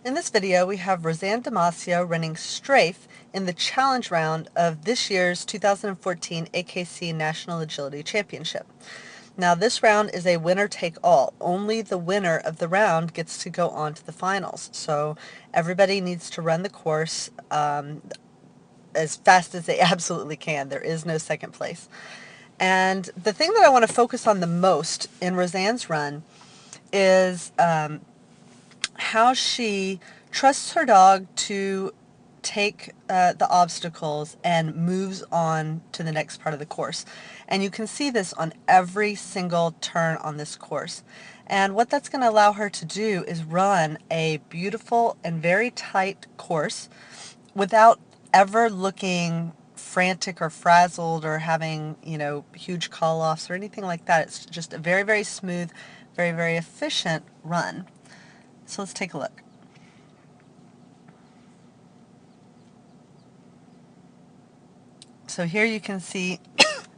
In this video, we have Roseanne Damasio running strafe in the challenge round of this year's 2014 AKC National Agility Championship. Now, this round is a winner-take-all. Only the winner of the round gets to go on to the finals. So everybody needs to run the course as fast as they absolutely can. There is no second place. And the thing that I want to focus on the most in Roseanne's run is how she trusts her dog to take the obstacles and moves on to the next part of the course. And you can see this on every single turn on this course. And what that's going to allow her to do is run a beautiful and very tight course without ever looking frantic or frazzled or having, huge call-offs or anything like that. It's just a very, very smooth, very, very efficient run. So let's take a look. So here you can see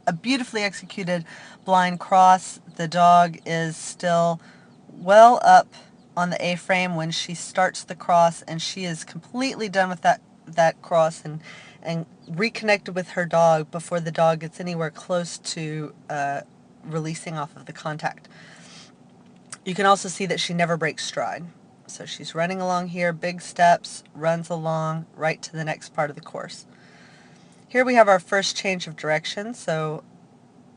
a beautifully executed blind cross. The dog is still well up on the A-frame when she starts the cross, and she is completely done with that cross and reconnected with her dog before the dog gets anywhere close to releasing off of the contact. You can also see that she never breaks stride. So she's running along here, big steps, runs along right to the next part of the course. Here we have our first change of direction, so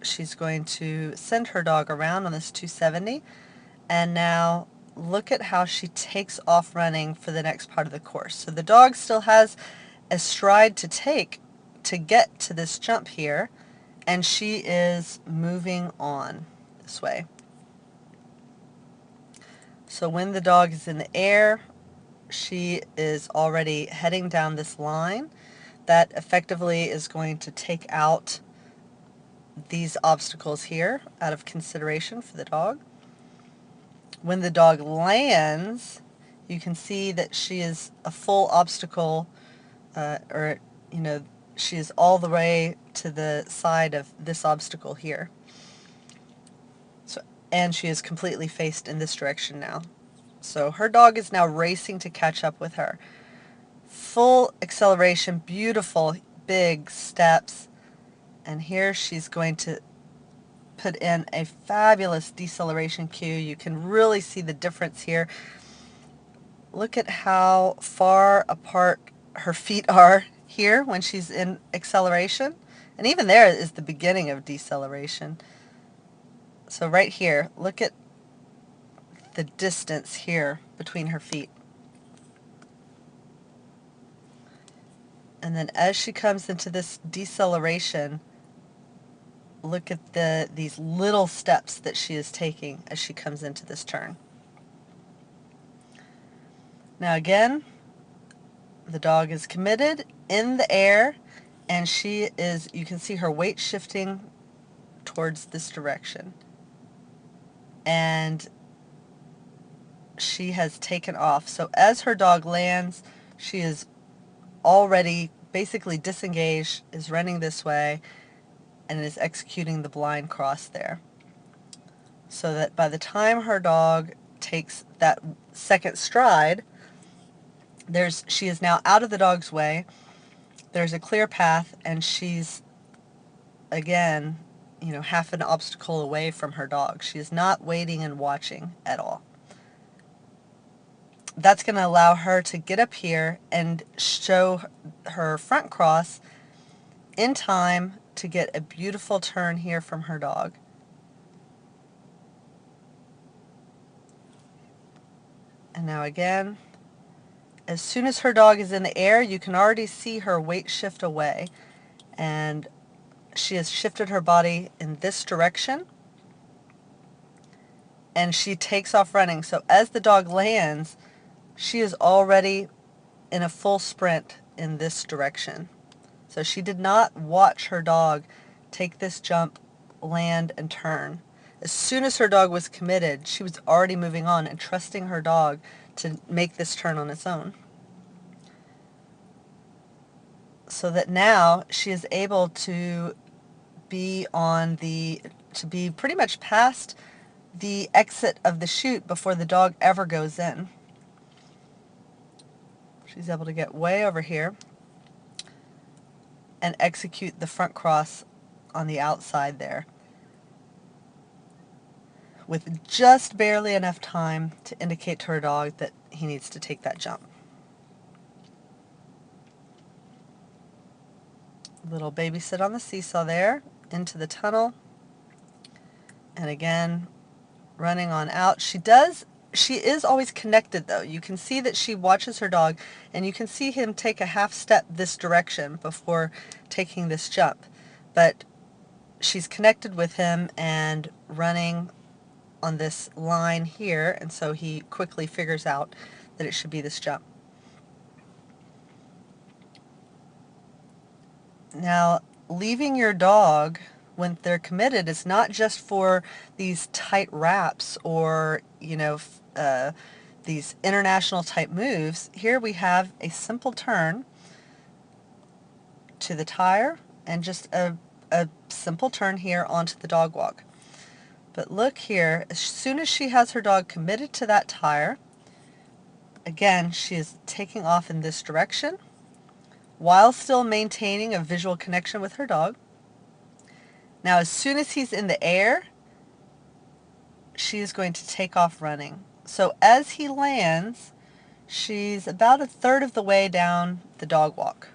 she's going to send her dog around on this 270, and now look at how she takes off running for the next part of the course. So the dog still has a stride to take to get to this jump here, and she is moving on this way. So when the dog is in the air, she is already heading down this line that effectively is going to take out these obstacles here out of consideration for the dog. When the dog lands, you can see that she is a full obstacle, she is all the way to the side of this obstacle here. And she is completely faced in this direction now. So her dog is now racing to catch up with her. Full acceleration, beautiful big steps, and here she's going to put in a fabulous deceleration cue. You can really see the difference here. Look at how far apart her feet are here when she's in acceleration, and even there is the beginning of deceleration. So right here, look at the distance here between her feet. And then as she comes into this deceleration, look at these little steps that she is taking as she comes into this turn. Now again, the dog is committed in the air, and you can see her weight shifting towards this direction. And she has taken off. So as her dog lands, she is already basically disengaged, is running this way, and is executing the blind cross there. So that by the time her dog takes that second stride, she is now out of the dog's way. There's a clear path, and she's again, half an obstacle away from her dog. She is not waiting and watching at all. That's going to allow her to get up here and show her front cross in time to get a beautiful turn here from her dog. And now again, as soon as her dog is in the air, you can already see her weight shift away, and she has shifted her body in this direction, and she takes off running. So as the dog lands, she is already in a full sprint in this direction. So she did not watch her dog take this jump, land, and turn. As soon as her dog was committed, she was already moving on and trusting her dog to make this turn on its own. So that now she is able to be pretty much past the exit of the chute before the dog ever goes in. She's able to get way over here and execute the front cross on the outside there with just barely enough time to indicate to her dog that he needs to take that jump. Little baby sit on the seesaw there, into the tunnel, and again running on out. She is always connected though. You can see that she watches her dog, and you can see him take a half step this direction before taking this jump. But she's connected with him and running on this line here, and so he quickly figures out that it should be this jump. Now, leaving your dog when they're committed is not just for these tight wraps or, these international type moves. Here we have a simple turn to the tire and just a simple turn here onto the dog walk. But look here, as soon as she has her dog committed to that tire, again, she is taking off in this direction while still maintaining a visual connection with her dog. Now, as soon as he's in the air, she is going to take off running. So as he lands, she's about a third of the way down the dog walk.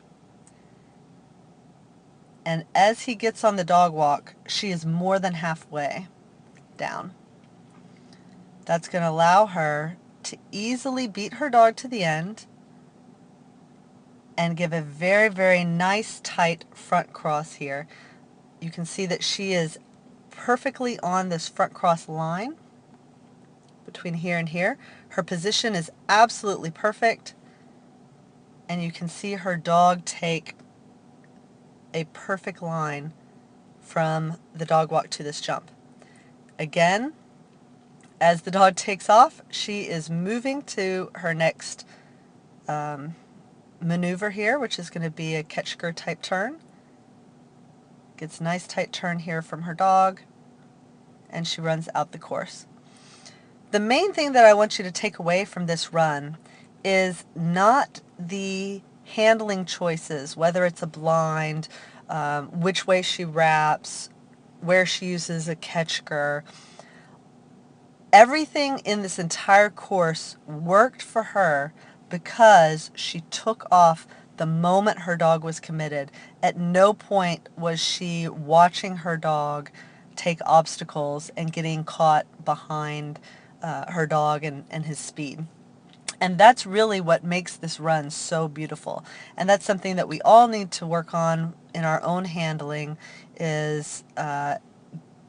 And as he gets on the dog walk, she is more than halfway down. That's going to allow her to easily beat her dog to the end and give a very, very nice tight front cross here. You can see that she is perfectly on this front cross line between here and here. Her position is absolutely perfect, and you can see her dog take a perfect line from the dog walk to this jump. Again, as the dog takes off, she is moving to her next maneuver here, which is going to be a Ketchker type turn. Gets a nice tight turn here from her dog, and she runs out the course. The main thing that I want you to take away from this run is not the handling choices, whether it's a blind, which way she wraps, where she uses a Ketchker. Everything in this entire course worked for her because she took off the moment her dog was committed. At no point was she watching her dog take obstacles and getting caught behind her dog and his speed. And that's really what makes this run so beautiful. And that's something that we all need to work on in our own handling, is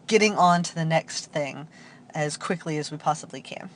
getting on to the next thing as quickly as we possibly can.